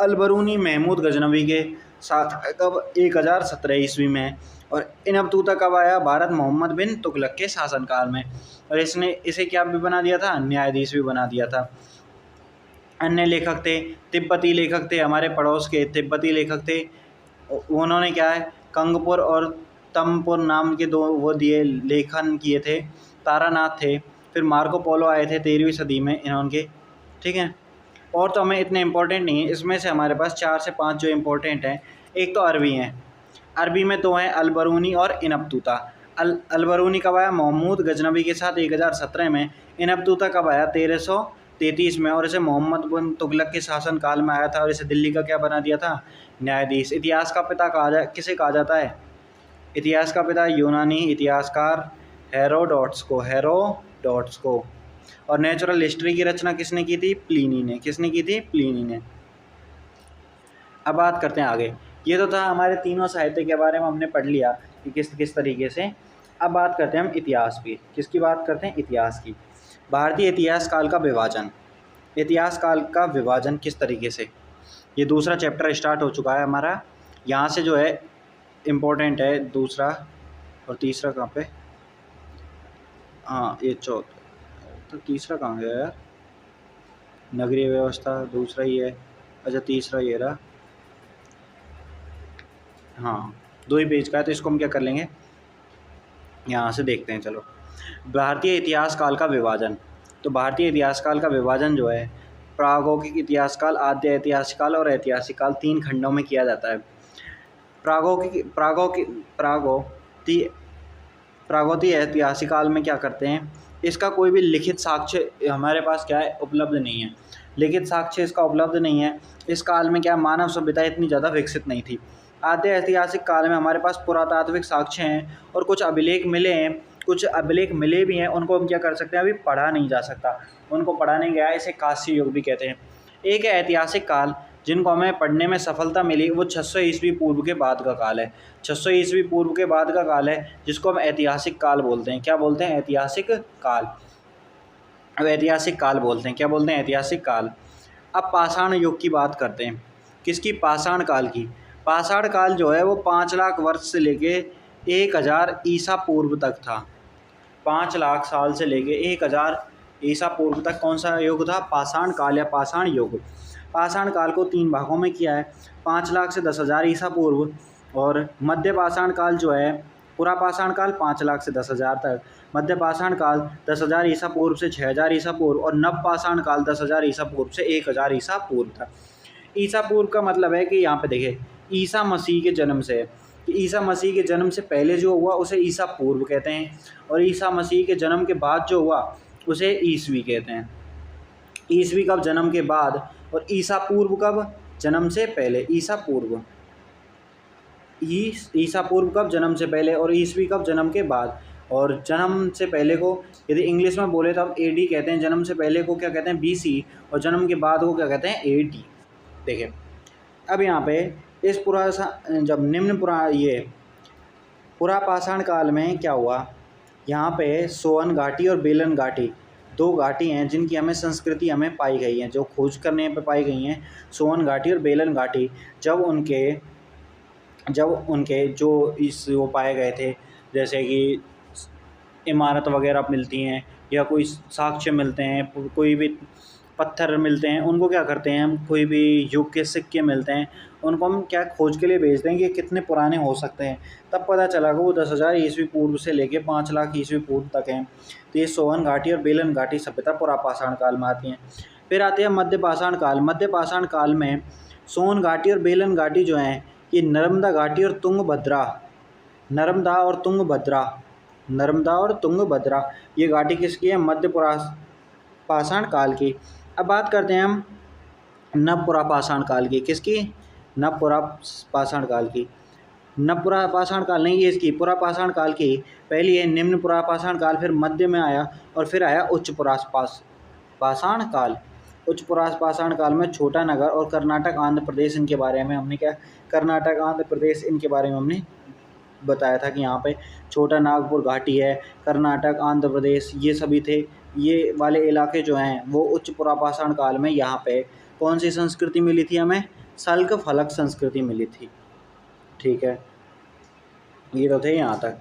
अलबरूनी महमूद गजनवी के साथ कब? 1017 ईस्वी में। और इनब तूता कब आया भारत? मोहम्मद बिन तुगलक के शासनकाल में। और इसे क्या भी बना दिया था? न्यायाधीश भी बना दिया था। अन्य लेखक थे, तिब्बती लेखक थे, हमारे पड़ोस के तिब्बती लेखक थे। उन्होंने क्या है, कंगपुर और तमपुर नाम के दो वो दिए, लेखन किए थे। तारानाथ थे। फिर मार्को पोलो आए थे 13वीं सदी में इन्होंने। ठीक है। और तो हमें इतने इम्पोर्टेंट नहीं है, इसमें से हमारे पास 4 से 5 जो इम्पोर्टेंट हैं। एक तो अरबी हैं, अरबी में दो हैं, अलबरूनी और इनबतूता। अलबरूनी कब आया? महमूद गजनवी के साथ 1017 में। इनबतूता कब आया? 1333 में। और इसे मोहम्मद बिन तुगलक के शासनकाल में आया था, और इसे दिल्ली का क्या बना दिया था? न्यायाधीश। इतिहास का पिता किसे कहा जाता है? इतिहास का पिता यूनानी इतिहासकार हेरोडोटस को। और नेचुरल हिस्ट्री की रचना किसने की थी? प्लिनी ने। किसने की थी? प्लिनी ने। अब बात करते हैं आगे। ये तो था हमारे तीनों साहित्य के बारे में हमने पढ़ लिया कि किस तरीके से। अब बात करते हैं हम इतिहास की। किसकी बात करते हैं? इतिहास की। भारतीय इतिहास काल का विभाजन। इतिहास काल का विभाजन किस तरीके से? ये दूसरा चैप्टर स्टार्ट हो चुका है हमारा। यहाँ से जो है इम्पोर्टेंट है दूसरा, और तीसरा कहाँ पे? हाँ, ये चौथा। तो तीसरा कहाँ गया यार? नगरीय व्यवस्था दूसरा ही है। अच्छा, तीसरा ये रहा। हाँ, 2 ही पेज का है, तो इसको हम क्या कर लेंगे, यहाँ से देखते हैं। चलो, भारतीय इतिहास काल का विभाजन। तो भारतीय इतिहास काल का विभाजन जो है प्रागौगिक इतिहास काल, आद्य इतिहास काल और ऐतिहासिक काल 3 खंडों में किया जाता है। प्रागौती ऐतिहासिक काल में क्या करते हैं, इसका कोई भी लिखित साक्ष्य हमारे पास क्या है, उपलब्ध नहीं है। लिखित साक्ष्य इसका उपलब्ध नहीं है। इस काल में क्या मानव सभ्यता इतनी ज़्यादा विकसित नहीं थी। आधे ऐतिहासिक काल में हमारे पास पुरातात्विक साक्ष्य हैं और कुछ अभिलेख मिले हैं, कुछ अभिलेख मिले भी हैं, उनको हम क्या कर सकते हैं, अभी पढ़ा नहीं जा सकता, उनको पढ़ा नहीं गया। इसे कांस्य युग भी कहते हैं। एक है ऐतिहासिक काल जिनको हमें पढ़ने में सफलता मिली, वो 600 ईस्वी पूर्व के बाद का काल है। 600 ईस्वी पूर्व के बाद का काल है जिसको हम ऐतिहासिक काल बोलते हैं। क्या बोलते हैं, ऐतिहासिक काल। अब ऐतिहासिक काल बोलते हैं, क्या बोलते हैं, ऐतिहासिक काल। अब पाषाण युग की बात करते हैं। किसकी, पाषाण काल की। पाषाण काल जो है वो 5 लाख वर्ष से लेके 1000 ईसा पूर्व तक था। 5 लाख साल से लेके 1000 ईसा पूर्व तक कौन सा युग था, पाषाण काल या पाषाण युग। पाषाण काल को 3 भागों में किया है, 5 लाख से 10,000 ईसा पूर्व, और मध्य पाषाण काल जो है, पूरा पाषाण काल 5 लाख से 10,000 तक, मध्य पाषाण काल 10,000 ईसा पूर्व से 6,000 ईसा पूर्व, और नव पाषाण काल 10,000 ईसा पूर्व से 1,000 ईसा पूर्व तक। ईसा पूर्व का मतलब है कि यहाँ पे देखिए ईसा मसीह के जन्म से, ईसा मसीह के जन्म से पहले जो हुआ उसे ईसा पूर्व कहते हैं, और ईसा मसीह के जन्म के बाद जो हुआ उसे ईसवी कहते हैं। ईसवी कब, जन्म के बाद, और ईसा पूर्व कब, जन्म से पहले। ईसा पूर्व, ईसा पूर्व कब, जन्म से पहले, और ईसवी कब, जन्म के बाद। और जन्म से पहले को यदि इंग्लिश में बोले तो हम एडी कहते हैं, जन्म से पहले को क्या कहते हैं, बीसी, और जन्म के बाद को क्या कहते हैं, एडी। देखिए अब यहाँ पे इस जब निम्न पुरा पाषाण काल में क्या हुआ, यहाँ पे सोअन घाटी और बेलन घाटी, 2 घाटी हैं जिनकी हमें संस्कृति हमें पाई गई है, जो खोज करने पे पाई गई हैं। सोअन घाटी और बेलन घाटी, जब उनके जो वो पाए गए थे, जैसे कि इमारत वगैरह मिलती हैं या कोई साक्ष्य मिलते हैं, कोई भी पत्थर मिलते हैं, उनको क्या करते हैं हम, कोई भी युग के सिक्के मिलते हैं, उनको हम क्या खोज के लिए भेजते हैं कि कितने पुराने हो सकते हैं। तब पता चला कि वो 10,000 ईस्वी पूर्व से लेके 5 लाख ईस्वी पूर्व तक हैं। तो ये सोअन घाटी और बेलन घाटी सभ्यता पुरा पाषाण काल में आती हैं। फिर आती है मध्य पाषाण काल। मध्य पाषाण काल में सोअन घाटी और बेलन घाटी जो हैं, ये नर्मदा घाटी और तुंगभद्रा, नर्मदा और तुंगभद्रा, ये घाटी किसकी है, मध्य पाषाण काल की। अब बात करते हैं हम नवपुरा पाषाण काल की। किसकी, नवपुरा पाषाण काल की। नवपुरा पाषाण काल नहीं, ये इसकी पुरा पाषाण काल की पहली है निम्न पुरा पाषाण काल, फिर मध्य में आया, और फिर आया उच्च पुरा पाषाण काल। उच्च पुरा पाषाण काल में छोटा नगर और कर्नाटक आंध्र प्रदेश, इनके बारे में हमने क्या, कर्नाटक आंध्र प्रदेश, इनके बारे में हमने बताया था कि यहाँ पे छोटा नागपुर घाटी है, कर्नाटक आंध्र प्रदेश, ये सभी थे। ये वाले इलाके जो हैं वो उच्च पुरापाषाण काल में यहाँ पे कौन सी संस्कृति मिली थी हमें, सल्क फलक संस्कृति मिली थी। ठीक है, ये तो थे यहाँ तक।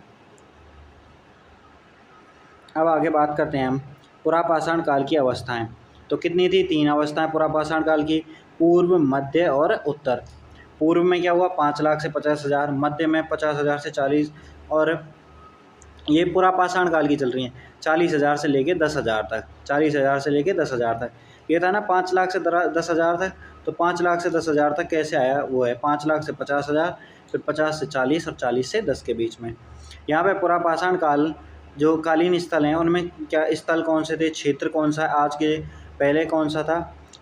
अब आगे बात करते हैं हम पुरापाषाण काल की अवस्थाएं। तो कितनी थी, 3 अवस्थाएं पुरापाषाण काल की, पूर्व, मध्य और उत्तर। पूर्व में क्या हुआ, 5 लाख से 50,000, मध्य में 50,000 से 40, और ये पुरापाषाण काल की चल रही हैं 40,000 से लेके 10,000 तक। 40,000 से लेके 10,000 तक। ये था ना 5 लाख से 10,000 तक, तो 5 लाख से 10,000 तक कैसे आया, वो है 5 लाख से 50,000, फिर 50 से 40 और 40 से 10 के बीच में। यहाँ पे पुरापाषाण काल जो कालीन स्थल हैं उनमें क्या स्थल कौन से थे, क्षेत्र कौन सा है आज के, पहले कौन सा था,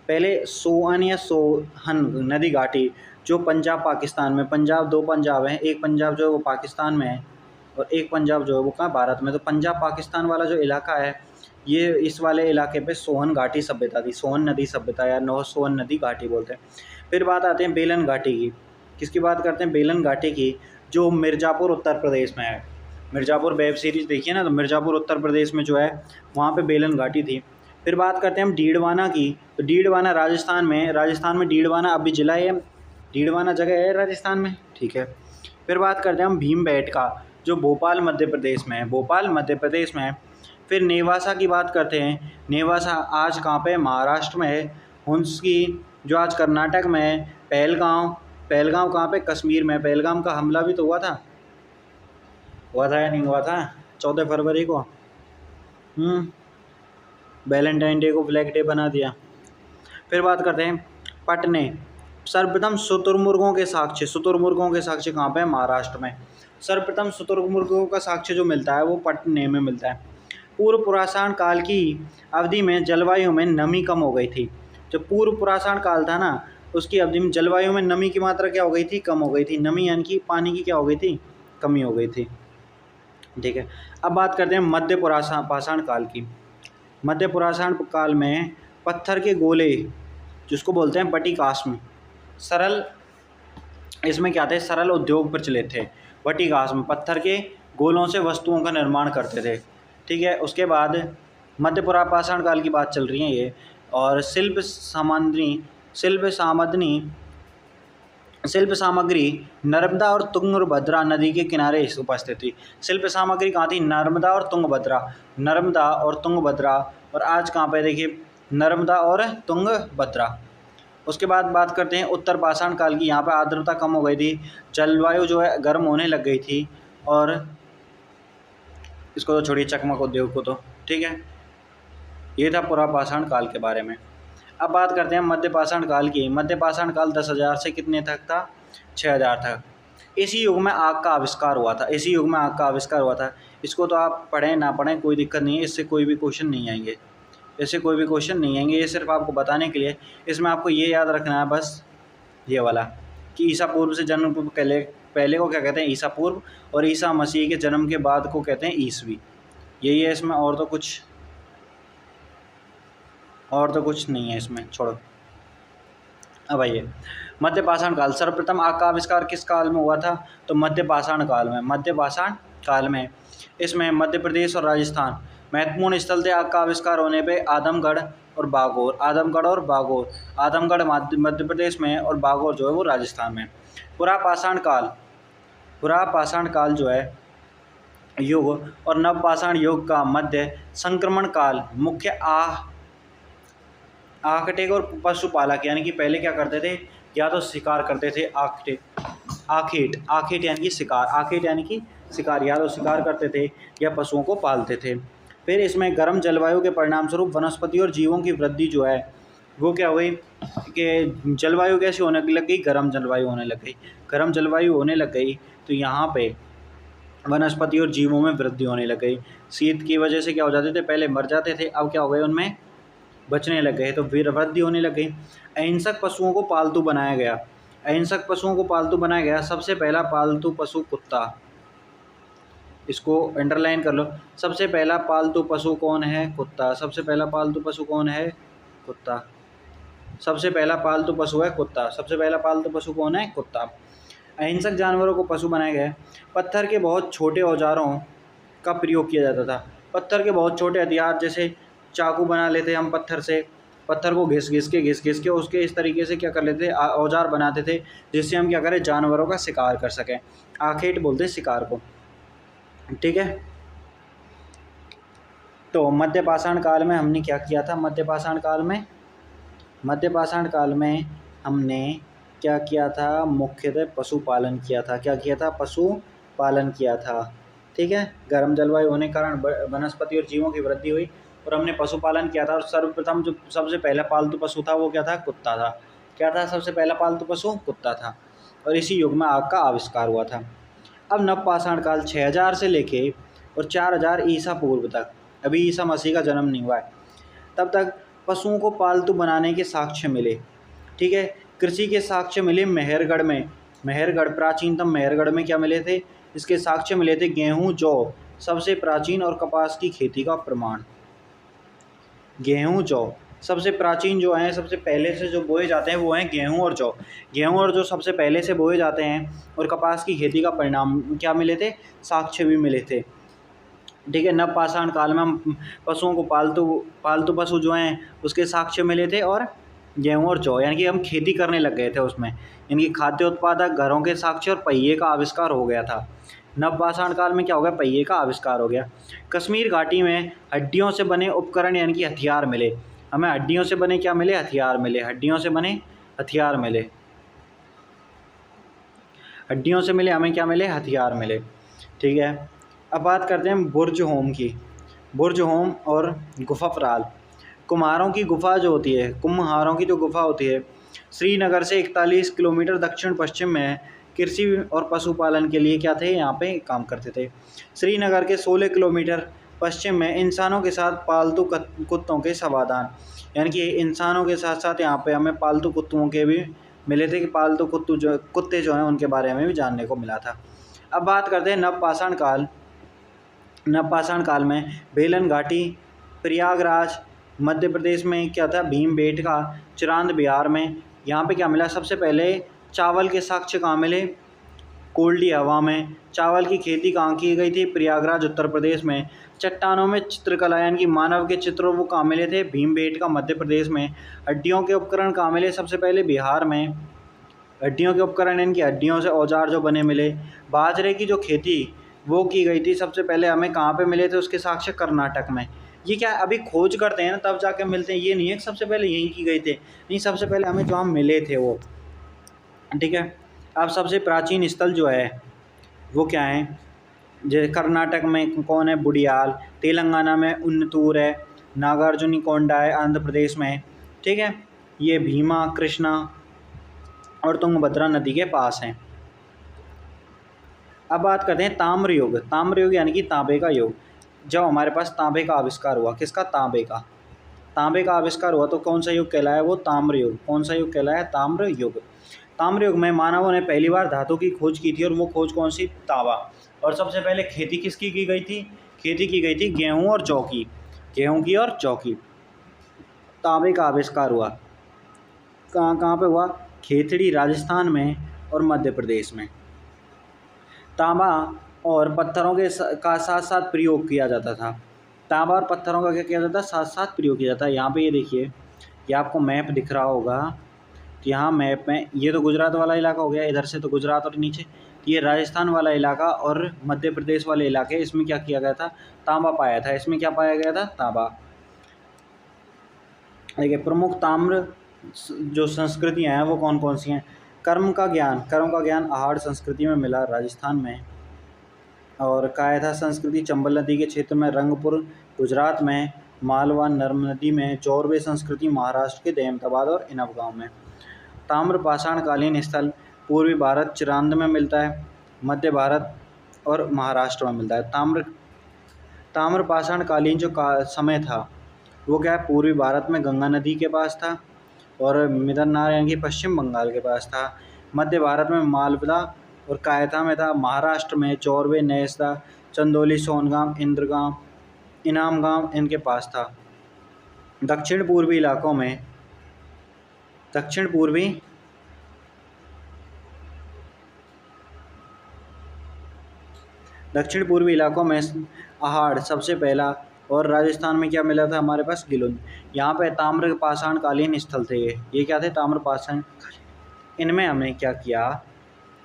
पहले सोअन या सोहन नदी घाटी जो पंजाब पाकिस्तान में, पंजाब 2 पंजाब हैं, एक पंजाब जो है वो पाकिस्तान में है और एक पंजाब जो है वो कहाँ, भारत में। तो पंजाब पाकिस्तान वाला जो इलाका है, ये इस वाले इलाके पे सोहन घाटी सभ्यता थी, सोहन नदी सभ्यता या सोहन नदी घाटी बोलते हैं। फिर बात आते हैं बेलन घाटी की। किसकी बात करते हैं, बेलन घाटी की, जो मिर्ज़ापुर उत्तर प्रदेश में है। मिर्ज़ापुर वेब सीरीज़ देखिए ना, तो मिर्ज़ापुर उत्तर प्रदेश में जो है वहाँ पे बेलन घाटी थी। फिर बात करते हैं हम डीडवाना की। तो डीडवाना राजस्थान में डीडवाना अभी जिला है, डीडवाना जगह है राजस्थान में। ठीक है, फिर बात करते हैं हम भीमबेटका जो भोपाल मध्य प्रदेश में है, भोपाल मध्य प्रदेश में है। फिर नेवासा की बात करते हैं। नेवासा आज कहाँ पे, महाराष्ट्र में है। हुंसकी जो आज कर्नाटक में है। पहलगांव कहाँ पे, कश्मीर में। पहलगाम का हमला भी तो हुआ था या नहीं हुआ था, 14 फरवरी को। वैलेंटाइन डे को ब्लैक डे बना दिया। फिर बात करते हैं पटने, सर्वप्रथम शुतुरमुर्गों के साक्ष्य, शुतुरमुर्गों के साक्ष्य कहाँ पे है? महाराष्ट्र में। सर्वप्रथम शुतुरमुर्गों का साक्ष्य जो मिलता है वो पटने में मिलता है। पूर्व पुराषाण काल की अवधि में जलवायु में नमी कम हो गई थी। जो पूर्व पुराषाण काल था ना, उसकी अवधि में जलवायु में नमी की मात्रा क्या हो गई थी? कम हो गई थी। नमी यानी कि पानी की क्या हो गई थी? कमी हो गई थी। ठीक है, अब बात करते हैं मध्य पाषाण काल की। मध्य पाषाण काल में पत्थर के गोले, जिसको बोलते हैं बटिकास्म, सरल, इसमें क्या थे? सरल उद्योग प्रचलित थे। बटिकास्म पत्थर के गोलों से वस्तुओं का निर्माण करते थे। ठीक है, उसके बाद मध्य पाषाण काल की बात चल रही है ये। और शिल्प सामग्री नर्मदा और तुंगभद्रा नदी के किनारे उपस्थित थी। शिल्प सामग्री कहाँ थी? नर्मदा और तुंगभद्रा। नर्मदा और तुंगभद्रा, और आज कहाँ पे देखिए? नर्मदा और तुंगभद्रा। उसके बाद बात करते हैं उत्तर पाषाण काल की। यहाँ पे आर्द्रता कम हो गई थी, जलवायु जो है गर्म होने लग गई थी। और इसको तो छोड़िए, चकमक उद्योग को तो। ठीक है, ये था पूरा पाषाण काल के बारे में। अब बात करते हैं मध्य पाषाण काल की। मध्य पाषाण काल 10,000 से कितने तक था? 6,000 तक। इसी युग में आग का आविष्कार हुआ था। इसी युग में आग का आविष्कार हुआ था। इसको तो आप पढ़ें ना पढ़ें कोई दिक्कत नहीं है, इससे कोई भी क्वेश्चन नहीं आएंगे, इससे कोई भी क्वेश्चन नहीं आएंगे। ये सिर्फ आपको बताने के लिए, इसमें आपको ये याद रखना है बस, ये वाला, कि ईसा पूर्व से जन्म पहले को क्या कहते हैं? ईसा पूर्व, और ईसा मसीह के जन्म के बाद को कहते हैं ईसवी। यही है इसमें, और तो कुछ नहीं है इसमें, छोड़ो। अब आइए मध्य पाषाण काल। सर्वप्रथम आग का आविष्कार किस काल में हुआ था? तो मध्य पाषाण काल में। मध्य पाषाण काल में इसमें मध्य प्रदेश और राजस्थान महत्वपूर्ण स्थल थे। आग का आविष्कार होने पे आदमगढ़ और बागोर, आदमगढ़ मध्य प्रदेश में और बागोर जो है वो राजस्थान में। पुरा पाषाण काल जो है युग और नव पाषाण युग का मध्य संक्रमण काल मुख्य आखटेक और पशुपालक, यानी कि पहले क्या करते थे? या तो शिकार करते थे, आखेट यानी कि शिकार, आखेट यानी कि शिकार, या तो शिकार करते थे या पशुओं को पालते थे। फिर इसमें गर्म जलवायु के परिणाम स्वरूप वनस्पति और जीवों की वृद्धि जो है वो क्या हुई कि जलवायु कैसी होने लग गई? गर्म जलवायु होने लग गई। गर्म जलवायु होने लग गई तो यहाँ पे वनस्पति और जीवों में वृद्धि होने लग गई। शीत की वजह से क्या हो जाते थे? पहले मर जाते थे, अब क्या हो गए? उनमें बचने लग गए, तो वृद्धि होने लग गई। अहिंसक पशुओं को पालतू बनाया गया। सबसे पहला पालतू पशु कुत्ता, इसको अंडरलाइन कर लो। सबसे पहला पालतू पशु कौन है? कुत्ता। सबसे पहला पालतू पशु कौन है? कुत्ता। सबसे पहला पालतू पशु है कुत्ता। सबसे पहला पालतू पशु कौन है? कुत्ता। अहिंसक जानवरों को पशु बनाए गए। पत्थर के बहुत छोटे औजारों का प्रयोग किया जाता था। पत्थर के बहुत छोटे हथियार, जैसे चाकू बना लेते हम पत्थर से, पत्थर को घिस घिस के उसके इस तरीके से क्या कर लेते थे? औजार बनाते थे, जिससे हम क्या करें? जानवरों का शिकार कर सकें। आखेट बोलते हैं शिकार को। ठीक है, तो मध्य पाषाण काल में हमने क्या किया था? मध्य पाषाण काल में हमने क्या किया था? मुख्यतः पशुपालन किया था। क्या किया था? पशुपालन किया था। ठीक है, गर्म जलवायु होने के कारण वनस्पति और जीवों की वृद्धि हुई और हमने पशुपालन किया था। और सर्वप्रथम जो सबसे पहला पालतू पशु था वो क्या था? कुत्ता था। क्या था? सबसे पहला पालतू पशु कुत्ता था। और इसी युग में आग का आविष्कार हुआ था। अब नव पाषाण काल 6,000 से लेके और 4,000 ईसा पूर्व तक, अभी ईसा मसीह का जन्म नहीं हुआ है, तब तक पशुओं को पालतू बनाने के साक्ष्य मिले। ठीक है, कृषि के साक्ष्य मिले मेहरगढ़ में। प्राचीनतम मेहरगढ़ में क्या मिले थे? इसके साक्ष्य मिले थे। गेहूँ, जौ सबसे प्राचीन, और कपास की खेती का प्रमाण। गेहूँ, जौ सबसे प्राचीन जो हैं, सबसे पहले से जो बोए जाते हैं वो हैं गेहूँ और जौ सबसे पहले से बोए जाते हैं। और कपास की खेती का परिणाम क्या मिले थे? साक्ष्य भी मिले थे। ठीक है, नव पाषाण काल में हम पशुओं को पालतू पशु जो हैं उसके साक्ष्य मिले थे, और गेहूँ और जौ, यानी कि हम खेती करने लग गए थे उसमें। इनकी खाद्य उत्पादक, घरों के साक्ष्य और पहिए का आविष्कार हो गया था। नव पाषाण काल में क्या हो गया? पहिए का आविष्कार हो गया। कश्मीर घाटी में हड्डियों से बने उपकरण यानी कि हथियार मिले। हमें हड्डियों से बने क्या मिले? हथियार मिले। हड्डियों से बने हथियार मिले। हड्डियों से मिले हमें क्या मिले? हथियार मिले। ठीक है, अब बात करते हैं बुर्ज होम की। बुर्ज होम और गुफा फराल। कुम्हारों की जो गुफा होती है श्रीनगर से 41 किलोमीटर दक्षिण पश्चिम में कृषि और पशुपालन के लिए क्या थे, यहाँ पे काम करते थे। श्रीनगर के 16 किलोमीटर पश्चिम में इंसानों के साथ पालतू कुत्तों के समाधान, यानी कि इंसानों के साथ साथ यहाँ पे हमें पालतू कुत्तों के भी मिले थे कि पालतू कुत्ते जो हैं उनके बारे में भी जानने को मिला था। अब बात करते हैं नवपाषाण काल। नवपाषाण काल में बेलन घाटी, प्रयागराज मध्य प्रदेश में क्या था, भीमबेटका, चिरांद बिहार में, यहाँ पे क्या मिला, सबसे पहले चावल के साक्ष्य कहाँ मिले, कोल्डी हवा में। चावल की खेती कहाँ की गई थी, प्रयागराज उत्तर प्रदेश में। चट्टानों में चित्रकला यानी कि मानव के चित्रों वो कहाँ मिले थे, भीमबेटका मध्य प्रदेश में। हड्डियों के उपकरण कहाँ मिले, सबसे पहले बिहार में। हड्डियों के उपकरण यानी कि हड्डियों से औजार जो बने मिले। बाजरे की जो खेती वो की गई थी सबसे पहले हमें कहाँ पे मिले थे, उसके साक्ष्य कर्नाटक में। ये क्या है, अभी खोज करते हैं ना तब जाके मिलते हैं, ये नहीं है कि सबसे पहले यहीं की गई थे, नहीं, सबसे पहले हमें जो हम मिले थे वो, ठीक है। अब सबसे प्राचीन स्थल जो है वो क्या है, जैसे कर्नाटक में कौन है, बुडियाल, तेलंगाना में उन्नतूर है, नागार्जुनी कोंडा है आंध्र प्रदेश में, ठीक है। ये भीमा, कृष्णा और तुंगभद्रा नदी के पास हैं। अब बात करते हैं ताम्र युग। ताम्र युग यानी कि तांबे का युग। जब हमारे पास तांबे का आविष्कार हुआ, किसका, तांबे का। तांबे का आविष्कार हुआ तो कौन सा युग कहलाया, वो ताम्र युग। कौन सा युग कहलाया, ताम्र युग। ताम्र युग में मानवों ने पहली बार धातु की खोज की थी, और वो खोज कौन सी, तांबा। और सबसे पहले खेती किसकी की गई थी, खेती की गई थी गेहूँ और जौ की, गेहूँ की और जौ की। तांबे का आविष्कार हुआ कहाँ कहाँ पे हुआ, खेतड़ी राजस्थान में और मध्य प्रदेश में। तांबा और पत्थरों के का साथ साथ प्रयोग किया जाता था। तांबा और पत्थरों का क्या किया जाता है, साथ साथ प्रयोग किया जाता है। यहाँ पे ये देखिए, ये आपको मैप दिख रहा होगा, तो यहाँ मैप में ये तो गुजरात वाला इलाका हो गया, इधर से तो गुजरात और नीचे ये राजस्थान वाला इलाका और मध्य प्रदेश वाले इलाके, इसमें क्या किया गया था, तांबा पाया था। इसमें क्या पाया गया था, तांबा। देखिए प्रमुख ताम्र जो संस्कृतियाँ हैं वो कौन कौन सी हैं। कर्म का ज्ञान आहार संस्कृति में मिला राजस्थान में, और कायथा संस्कृति चंबल नदी के क्षेत्र में, रंगपुर गुजरात में, मालवा नर्मदी में, जोरवे संस्कृति महाराष्ट्र के अहमदाबाद और इनव गाँव में। ताम्र पाषाणकालीन स्थल पूर्वी भारत चिरांद में मिलता है, मध्य भारत और महाराष्ट्र में मिलता है। ताम्र पाषाणकालीन जो समय था वो क्या है, पूर्वी भारत में गंगा नदी के पास था, और मिदरनार यानी कि पश्चिम बंगाल के पास था। मध्य भारत में मालवा और कायथा में था। महाराष्ट्र में चौरवे, नैसदा, चंदौली, सोनगांव, इंद्रगांव, इनामगांव इनके पास था। दक्षिण पूर्वी इलाकों में आहाड़ सबसे पहला, और राजस्थान में क्या मिला था हमारे पास, गिलुन। यहाँ पे ताम्र पाषाणकालीन स्थल थे ये क्या थे, ताम्र पाषाण। इनमें हमने क्या किया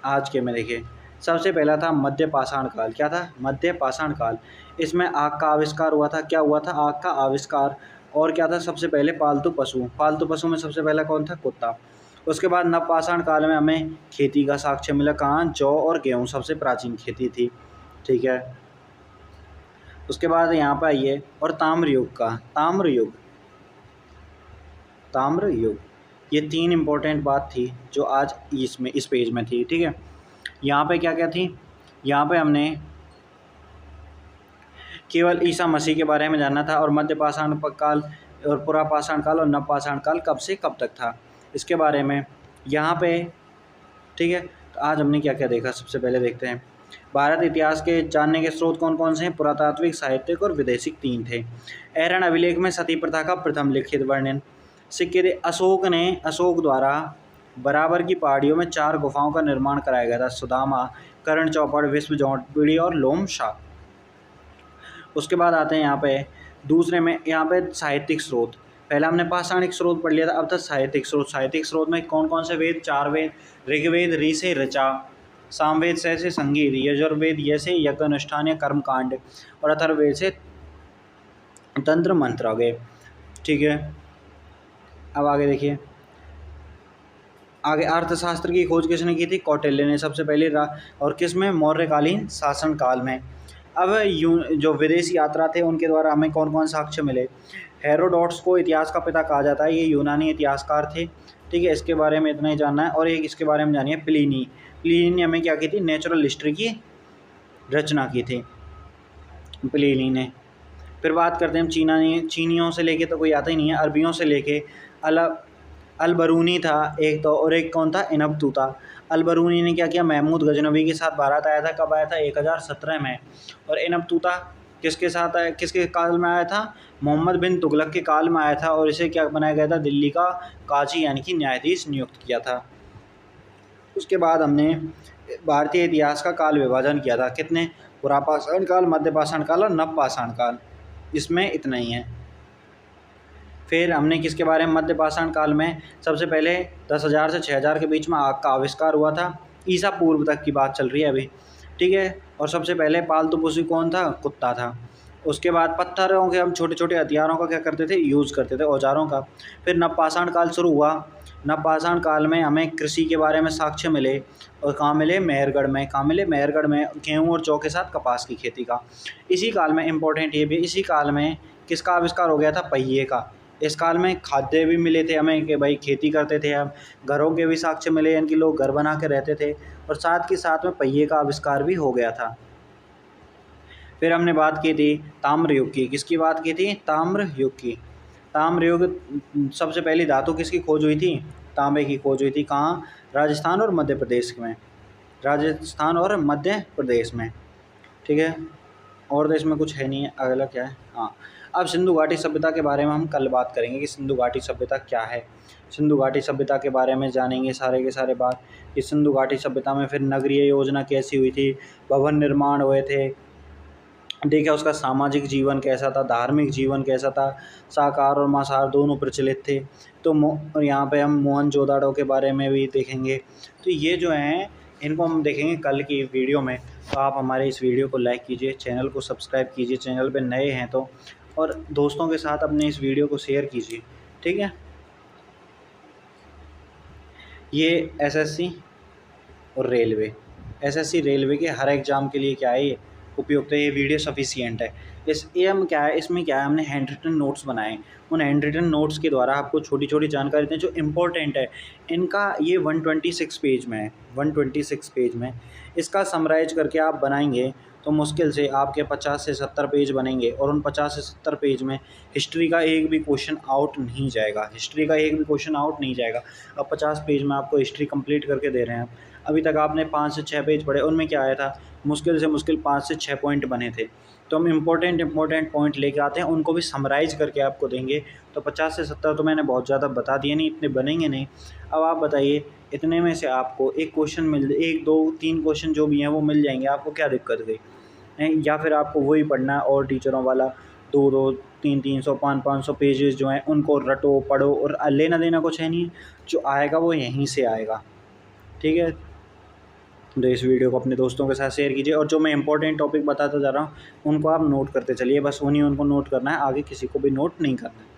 आज के में, देखिए सबसे पहला था मध्य पाषाण काल। क्या था, मध्य पाषाण काल। इसमें आग का आविष्कार हुआ था। क्या हुआ था, आग का आविष्कार। और क्या था, सबसे पहले पालतू पशु में सबसे पहला कौन था, कुत्ता। उसके बाद नवपाषाण काल में हमें खेती का साक्ष्य मिला, कहाँ, जौ और गेहूँ सबसे प्राचीन खेती थी, ठीक है। उसके बाद यहाँ पर आइए, और ताम्र युग, ये 3 इम्पोर्टेंट बात थी जो आज इस पेज में थी, ठीक है। यहाँ पे क्या क्या थी, यहाँ पे हमने केवल ईसा मसीह के बारे में जानना था, और मध्य पाषाण काल और पुरा पाषाण काल और नवपाषाण काल कब से कब तक था, इसके बारे में यहाँ पे, ठीक है। तो आज हमने क्या क्या देखा, सबसे पहले देखते हैं भारत इतिहास के जानने के स्रोत कौन कौन से हैं। पुरातात्विक, साहित्यिक और विदेशिक 3 थे। ऐरन अभिलेख में सती प्रथा का प्रथम लिखित वर्णन। सिक्के अशोक द्वारा बराबर की पहाड़ियों में 4 गुफाओं का निर्माण कराया गया था, सुदामा, कर्ण चौपड़, विश्व झोंपड़ी और लोमशा। उसके बाद आते हैं यहाँ पे दूसरे में, यहाँ पे साहित्यिक स्रोत। पहला हमने पाषाणिक स्रोत पढ़ लिया था, अब तक साहित्यिक स्रोत में कौन कौन से वेद, 4 वेद, ऋग्वेद ऋ से ऋचा, सामवेद से संगीत, यजुर्वेद से यज्ञ अनुष्ठान या कर्मकांड, और अथर्ववेद से तंत्र मंत्र आ गए, ठीक है। अब आगे देखिए, आगे अर्थशास्त्र की खोज किसने की थी, कौटिल्य ने सबसे पहले, और किस में, मौर्यकालीन शासन काल में। अब जो विदेशी यात्रा थे उनके द्वारा हमें कौन कौन साक्ष्य मिले। हेरोडोटस को इतिहास का पिता कहा जाता है, ये यूनानी इतिहासकार थे, ठीक है, इसके बारे में इतना ही जानना है। और एक इसके बारे में जानिए प्लिनी। प्लिनी ने हमें क्या की थी, नेचुरल हिस्ट्री की रचना की थी प्लिनी ने। फिर बात करते हैं हम चीनियों से लेके तो कोई आता ही नहीं है, अरबियों से लेके अलबरूनी था एक तो, और एक कौन था, इनबतू था। अलबरूनी ने क्या किया, महमूद गजनवी के साथ भारत आया था। कब आया था, 1017 में। और इनबतूता किसके साथ आया, किसके काल में आया था, मोहम्मद बिन तुगलक के काल में आया था। और इसे क्या बनाया गया था, दिल्ली का काजी यानी कि न्यायाधीश नियुक्त किया था। उसके बाद हमने भारतीय इतिहास का काल विभाजन किया था, कितने, पुरापाषाण काल, मध्यपाषाण काल और नवपाषाण काल, इसमें इतना ही है। फिर हमने किसके बारे में, मध्यपाषाण काल में सबसे पहले 10,000 से 6,000 के बीच में आग का आविष्कार हुआ था। ईसा पूर्व तक की बात चल रही है अभी, ठीक है। और सबसे पहले पालतू पशु कौन था, कुत्ता था। उसके बाद पत्थरों के, हम छोटे छोटे हथियारों का क्या करते थे, यूज़ करते थे, औजारों का। फिर नवपाषाण काल शुरू हुआ। नवपाषाण काल में हमें कृषि के बारे में साक्ष्य मिले, और कहाँ मिले, मेहरगढ़ में। कहाँ मिले, मेहरगढ़ में, गेहूँ और जौ के साथ कपास की खेती का। इसी काल में इम्पोर्टेंट ये भी, इसी काल में किसका आविष्कार हो गया था, पहिए का। इस काल में खाद्य भी मिले थे हमें कि भाई खेती करते थे हम, घरों के भी साक्ष्य मिले, यानी कि लोग घर बना के रहते थे, और साथ के साथ में पहिए का आविष्कार भी हो गया था। फिर हमने बात की थी ताम्र युग की। किसकी बात की थी, ताम्र युग की। ताम्र युग, सबसे पहली धातु किसकी खोज हुई थी, तांबे की खोज हुई थी। कहाँ, राजस्थान और मध्य प्रदेश में, राजस्थान और मध्य प्रदेश में, ठीक है। और देश में कुछ है नहीं है। अगला क्या है, हाँ, अब सिंधु घाटी सभ्यता के बारे में हम कल बात करेंगे कि सिंधु घाटी सभ्यता क्या है। सिंधु घाटी सभ्यता के बारे में जानेंगे सारे के सारे बात कि सिंधु घाटी सभ्यता में फिर नगरीय योजना कैसी हुई थी, भवन निर्माण हुए थे, ठीक है। उसका सामाजिक जीवन कैसा था, धार्मिक जीवन कैसा था, शाकाहार और मांसाहार दोनों प्रचलित थे। तो और यहाँ पे हम मोहनजोदाड़ो के बारे में भी देखेंगे। तो ये जो हैं इनको हम देखेंगे कल की वीडियो में। तो आप हमारे इस वीडियो को लाइक कीजिए, चैनल को सब्सक्राइब कीजिए, चैनल पे नए हैं तो, और दोस्तों के साथ अपने इस वीडियो को शेयर कीजिए, ठीक है। ये एसएससी और रेलवे, एसएससी रेलवे के हर एग्ज़ाम के लिए क्या है, ये उपयुक्त है, ये वीडियो सफिशिएंट है। ये हम क्या है, इसमें क्या है, हमने हैंड रिटन नोट्स बनाए। उन हैंड रिटन नोट्स के द्वारा आपको छोटी छोटी जानकारी दें जो इम्पोर्टेंट है। इनका ये 126 पेज में है, 126 पेज में। इसका समराइज करके आप बनाएंगे तो मुश्किल से आपके 50 से 70 पेज बनेंगे, और उन 50 से 70 पेज में हिस्ट्री का एक भी क्वेश्चन आउट नहीं जाएगा, हिस्ट्री का एक भी क्वेश्चन आउट नहीं जाएगा। अब 50 पेज में आपको हिस्ट्री कंप्लीट करके दे रहे हैं। अभी तक आपने 5 से 6 पेज पढ़े, उनमें क्या आया था, मुश्किल से मुश्किल 5 से 6 पॉइंट बने थे। तो हम इम्पोर्टेंट पॉइंट लेके आते हैं, उनको भी समराइज़ करके आपको देंगे। तो 50 से 70 तो मैंने बहुत ज़्यादा बता दिए, नहीं इतने बनेंगे नहीं। अब आप बताइए, इतने में से आपको एक क्वेश्चन मिल, 1 2 3 क्वेश्चन जो भी हैं वो मिल जाएंगे, आपको क्या दिक्कत गई है। या फिर आपको वही पढ़ना है और टीचरों वाला 2 300 500 पेजेस जो हैं उनको रटो पढ़ो, और लेना देना कुछ है नहीं, जो आएगा वो यहीं से आएगा, ठीक है। तो इस वीडियो को अपने दोस्तों के साथ शेयर कीजिए, और जो मैं इंपॉर्टेंट टॉपिक बताता जा रहा हूँ उनको आप नोट करते चलिए, बस उन्हीं उनको नोट करना है, आगे किसी को भी नोट नहीं करना है।